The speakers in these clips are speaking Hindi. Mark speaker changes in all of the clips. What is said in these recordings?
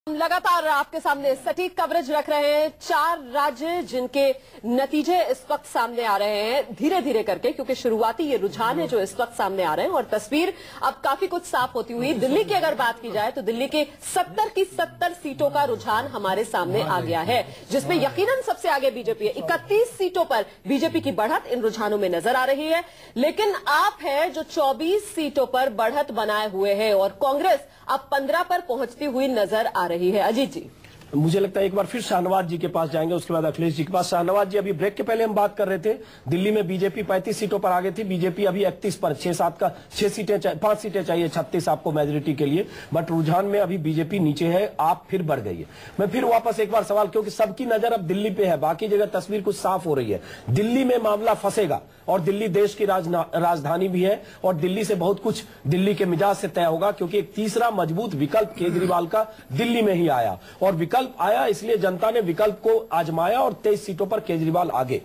Speaker 1: लगातार आपके सामने सटीक कवरेज रख रहे हैं। 4 राज्य जिनके नतीजे इस वक्त सामने आ रहे हैं धीरे धीरे करके, क्योंकि शुरुआती ये रुझान है जो इस वक्त सामने आ रहे हैं और तस्वीर अब काफी कुछ साफ होती हुई। दिल्ली की अगर बात की जाए तो दिल्ली के 70 की 70 सीटों का रुझान हमारे सामने आ गया है, जिसमें यकीनन सबसे आगे बीजेपी है। 31 सीटों पर बीजेपी की बढ़त इन रुझानों में नजर आ रही है, लेकिन आप है जो 24 सीटों पर बढ़त बनाए हुए है और कांग्रेस अब 15 पर पहुंचती हुई नजर आ रही है। अजीत जी,
Speaker 2: मुझे लगता है एक बार फिर शाहनवाज जी के पास जाएंगे, उसके बाद अखिलेश जी के पास। शाहनवाज जी, अभी ब्रेक के पहले हम बात कर रहे थे दिल्ली में बीजेपी 35 सीटों पर आगे थी, बीजेपी अभी 31 पर 5 सीटें चाहिए 36 आपको मेजोरिटी के लिए, बट रुझान में अभी बीजेपी नीचे है, आप फिर बढ़ गई है। मैं फिर वापस एक बार सवाल, क्योंकि सबकी नजर अब दिल्ली पे है, बाकी जगह तस्वीर कुछ साफ हो रही है। दिल्ली में मामला फंसेगा और दिल्ली देश की राजधानी भी है और दिल्ली से बहुत कुछ दिल्ली के मिजाज से तय होगा, क्योंकि एक तीसरा मजबूत विकल्प केजरीवाल का दिल्ली में ही आया और विकल्प आया इसलिए जनता ने विकल्प को आजमाया और 23 सीटों पर केजरीवाल आगे।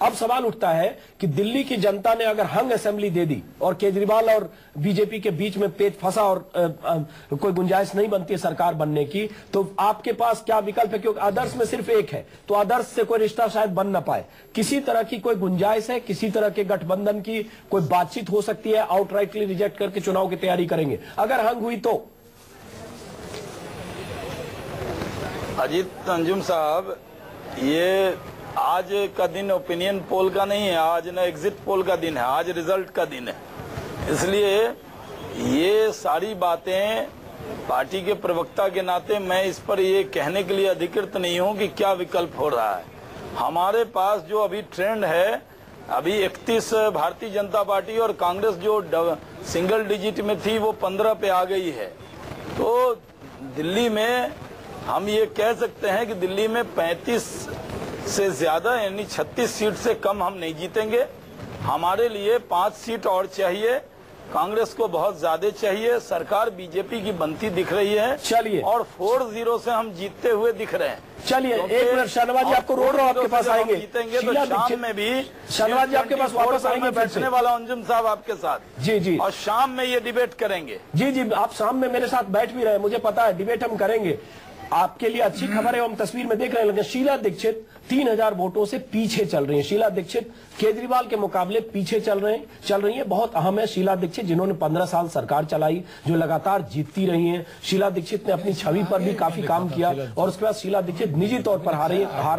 Speaker 2: अब सवाल उठता है कि दिल्ली की जनता ने अगर हंग असेंबली दे दी और केजरीवाल और बीजेपी के बीच में पेच फंसा और कोई गुंजाइश नहीं बनती है सरकार बनने की, तो आपके पास क्या विकल्प है? क्योंकि आदर्श में सिर्फ एक है, तो आदर्श से कोई रिश्ता शायद बन ना पाए। किसी तरह की कोई गुंजाइश है, किसी तरह के गठबंधन की कोई बातचीत हो सकती है? आउटराइटली रिजेक्ट करके चुनाव की तैयारी करेंगे अगर हंग हुई तो?
Speaker 3: अजीत अंजुम साहब, ये आज का दिन ओपिनियन पोल का नहीं है, आज न एग्जिट पोल का दिन है, आज रिजल्ट का दिन है। इसलिए ये सारी बातें पार्टी के प्रवक्ता के नाते मैं इस पर ये कहने के लिए अधिकृत नहीं हूं कि क्या विकल्प हो रहा है। हमारे पास जो अभी ट्रेंड है, अभी 31 भारतीय जनता पार्टी और कांग्रेस जो सिंगल डिजिट में थी वो 15 पे आ गई है। तो दिल्ली में हम ये कह सकते हैं कि दिल्ली में 35 से ज्यादा यानी 36 सीट से कम हम नहीं जीतेंगे। हमारे लिए 5 सीट और चाहिए, कांग्रेस को बहुत ज्यादा चाहिए। सरकार बीजेपी की बनती दिख रही है,
Speaker 2: चलिए,
Speaker 3: और 4-0 से हम जीतते हुए दिख रहे हैं।
Speaker 2: चलिए एक मिनट शाहनवाज जी, आपको रोड रहा आपके पास आएंगे,
Speaker 3: जीतेंगे तो शाम में भी
Speaker 2: शाहनवाज जी आपके पास वापस आएंगे,
Speaker 3: बैठने वाला अंजुम साहब आपके साथ।
Speaker 2: जी जी,
Speaker 3: और शाम में ये डिबेट करेंगे।
Speaker 2: जी जी, आप शाम में मेरे साथ बैठ भी रहे, मुझे पता है डिबेट हम करेंगे। आपके लिए अच्छी खबर है, हम तस्वीर में देख रहे हैं शीला दीक्षित 3000 वोटों से पीछे चल रही है। शीला दीक्षित केजरीवाल के मुकाबले पीछे चल रही है। बहुत अहम है शीला दीक्षित, जिन्होंने 15 साल सरकार चलाई, जो लगातार जीतती रही हैं। शीला दीक्षित ने अपनी छवि पर भी काफी काम किया और उसके बाद शीला दीक्षित निजी तौर पर हार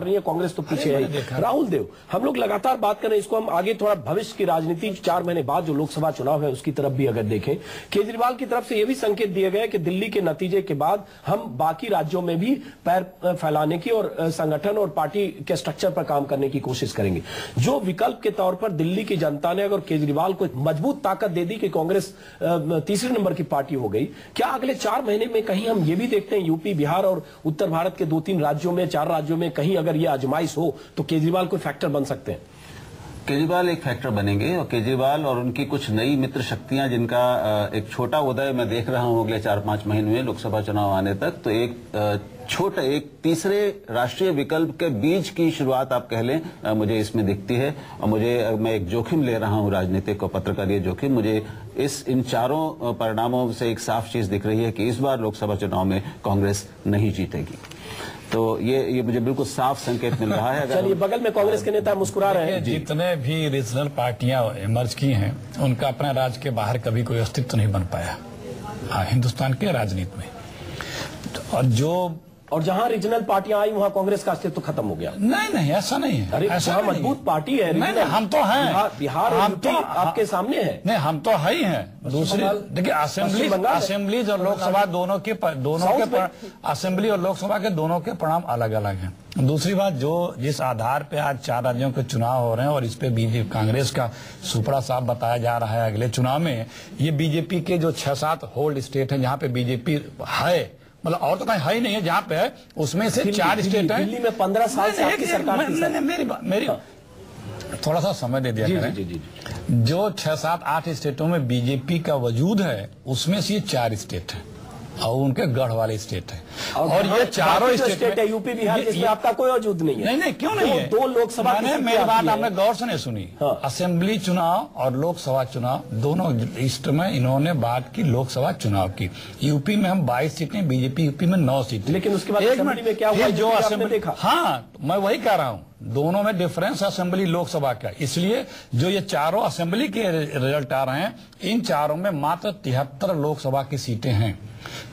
Speaker 2: रही है, कांग्रेस तो पीछे है। राहुल देव, हम लोग लगातार बात करें, इसको हम आगे थोड़ा भविष्य की राजनीति 4 महीने बाद जो लोकसभा चुनाव है उसकी तरफ भी अगर देखें, केजरीवाल की तरफ से यह भी संकेत दिए गए कि दिल्ली के नतीजे के बाद हम बाकी राज्यों में भी पैर फैलाने की और संगठन और पार्टी के स्ट्रक्चर पर काम करने की कोशिश करेंगे। जो विकल्प के तौर पर दिल्ली की जनता ने अगर केजरीवाल को मजबूत ताकत दे दी कि कांग्रेस तीसरे नंबर की पार्टी हो गई, क्या अगले 4 महीने में कहीं हम ये भी देखते हैं यूपी, बिहार और उत्तर भारत के 2-3 राज्यों में, 4 राज्यों में कहीं अगर ये आजमाइश हो तो केजरीवाल कोई फैक्टर बन सकते हैं?
Speaker 4: केजरीवाल एक फैक्टर बनेंगे और केजरीवाल और उनकी कुछ नई मित्र शक्तियां, जिनका एक छोटा उदय मैं देख रहा हूं अगले 4-5 महीने में लोकसभा चुनाव आने तक, तो एक तीसरे राष्ट्रीय विकल्प के बीज की शुरुआत आप कह लें, मुझे इसमें दिखती है। और मैं एक जोखिम ले रहा हूं, राजनीतिक और पत्रकारीय जोखिम। मुझे इन चारों परिणामों से एक साफ चीज दिख रही है कि इस बार लोकसभा चुनाव में कांग्रेस नहीं जीतेगी। तो ये मुझे बिल्कुल साफ संकेत मिल रहा है।
Speaker 2: चलिए, बगल में कांग्रेस के नेता मुस्कुरा रहे हैं।
Speaker 5: जितने भी रीजनल पार्टियां इमर्ज की हैं, उनका अपने राज्य के बाहर कभी कोई अस्तित्व नहीं बन पाया हिंदुस्तान के राजनीति में।
Speaker 2: और जहां रीजनल पार्टियां आई वहां कांग्रेस का अस्तित्व खत्म हो गया।
Speaker 5: नहीं, ऐसा नहीं है।
Speaker 2: अरे ऐसा मजबूत पार्टी है।
Speaker 5: नहीं, हम तो हैं।
Speaker 2: बिहार और यूपी आपके सामने है।
Speaker 5: नहीं, हम तो है ही हैं। दूसरी देखिए, असेंबली और लोकसभा दोनों के असेंबली और लोकसभा के दोनों के परिणाम अलग अलग हैं। दूसरी बात, जिस आधार पे आज 4 राज्यों के चुनाव हो रहे हैं और इस पे बीजेपी कांग्रेस का सुपड़ा साफ बताया जा रहा है अगले चुनाव में, ये बीजेपी के जो 6-7 होल्ड स्टेट है जहां पे बीजेपी है, मतलब और तो कहीं है ही नहीं है जहां पे है, उसमें से 4 स्टेट है।
Speaker 2: दिल्ली में 15 साल से आपकी सरकार थी।
Speaker 5: मेरी थोड़ा सा समय दे दिया करें। जो 6-7-8 स्टेटों में बीजेपी का वजूद है, उसमें से ये 4 स्टेट है। और उनके गढ़ वाले स्टेट है। और ये चारों स्टेट
Speaker 2: है, यूपी बिहार, इसमें आपका कोई वजूद नहीं है।
Speaker 5: नहीं, क्यों नहीं है?
Speaker 2: 2 लोकसभा
Speaker 5: मेरी बात आपने गौर से नहीं सुनी। असेंबली चुनाव और लोकसभा चुनाव दोनों ईस्ट में इन्होंने बात की, लोकसभा चुनाव की। यूपी में हम 22 सीटें, बीजेपी यूपी में 9 सीटें।
Speaker 2: लेकिन उसके बाद असेंबली में क्या हुआ
Speaker 5: जो असेंबली देखा? हाँ, मैं वही कह रहा हूँ, दोनों में डिफरेंस असेंबली लोकसभा का। इसलिए जो ये चारों असेंबली के रिजल्ट आ रहे हैं, इन चारों में मात्र 73 लोकसभा की सीटें हैं।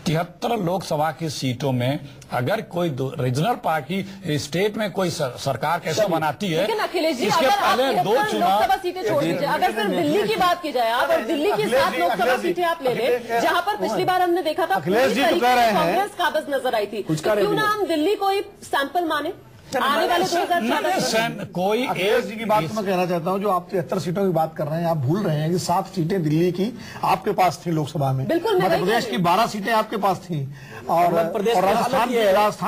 Speaker 5: 73 लोकसभा की सीटों में अगर कोई रीजनल पार्टी स्टेट में कोई सरकार कैसे बनाती है,
Speaker 1: लेकिन अखिलेश जी,
Speaker 5: इसके पहले 2 चुनाव
Speaker 1: लोकसभा सीटें छोड़ दीजिए, अगर सिर्फ दिल्ली की बात की जाए आप, और दिल्ली की 7 लोकसभा सीटें आप ले लें, जहां पर पिछली बार हमने देखा था कांग्रेस काबज नजर आई थी, क्यों ना हम दिल्ली को सैंपल माने आने वाले 2014
Speaker 6: कोई एक जी की बात मैं कहना चाहता हूँ। जो आप 73 सीटों की बात कर रहे हैं, आप भूल रहे हैं कि 7 सीटें दिल्ली की आपके पास थी लोकसभा में।
Speaker 1: बिल्कुल,
Speaker 6: मध्य प्रदेश की 12 सीटें आपके पास थी, और राजस्थान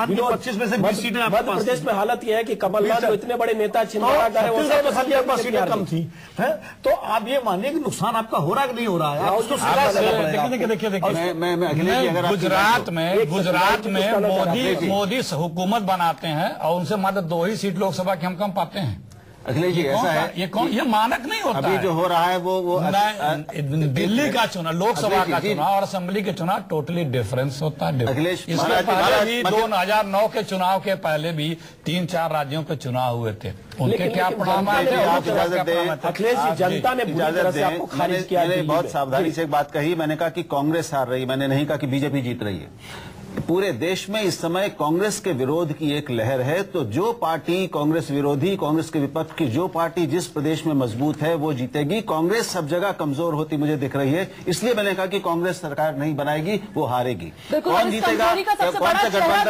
Speaker 6: की 25 में से 20 सीटें आपके पास।
Speaker 2: मध्य प्रदेश में हालत यह है कि कमलनाथ जो इतने बड़े नेता छिंदवाड़ा गए, वो
Speaker 6: सब सीटें कम थी। तो आप ये मानिए कि नुकसान आपका हो रहा है कि नहीं हो रहा है?
Speaker 5: देखिए, गुजरात में मोदी हुकूमत बनाते हैं और उनसे मात्र 2 ही सीट लोकसभा की हम कम पाते हैं।
Speaker 4: अखिलेश जी, ऐसा है,
Speaker 5: ये मानक नहीं होता।
Speaker 4: अभी जो हो रहा है वो
Speaker 5: दिल्ली का चुनाव, लोकसभा का चुनाव और असेंबली के चुनाव टोटली डिफरेंस होता है।
Speaker 4: अखिलेश,
Speaker 5: इसके पहले भी 2009 के चुनाव के पहले भी 3-4 राज्यों के चुनाव हुए थे, उनके क्या परिणाम आए थे?
Speaker 2: अखिलेश जी, जनता ने बुरी तरह से आपको खारिज किया।
Speaker 4: बहुत सावधानी से एक बात कही, मैंने कहा कि कांग्रेस हार रही, मैंने नहीं कहा कि बीजेपी जीत रही है। पूरे देश में इस समय कांग्रेस के विरोध की एक लहर है, तो जो पार्टी कांग्रेस विरोधी, कांग्रेस के विपक्ष की जो पार्टी जिस प्रदेश में मजबूत है वो जीतेगी। कांग्रेस सब जगह कमजोर होती मुझे दिख रही है, इसलिए मैंने कहा कि कांग्रेस सरकार नहीं बनाएगी, वो हारेगी। कौन जीतेगा, कौन सा गठबंधन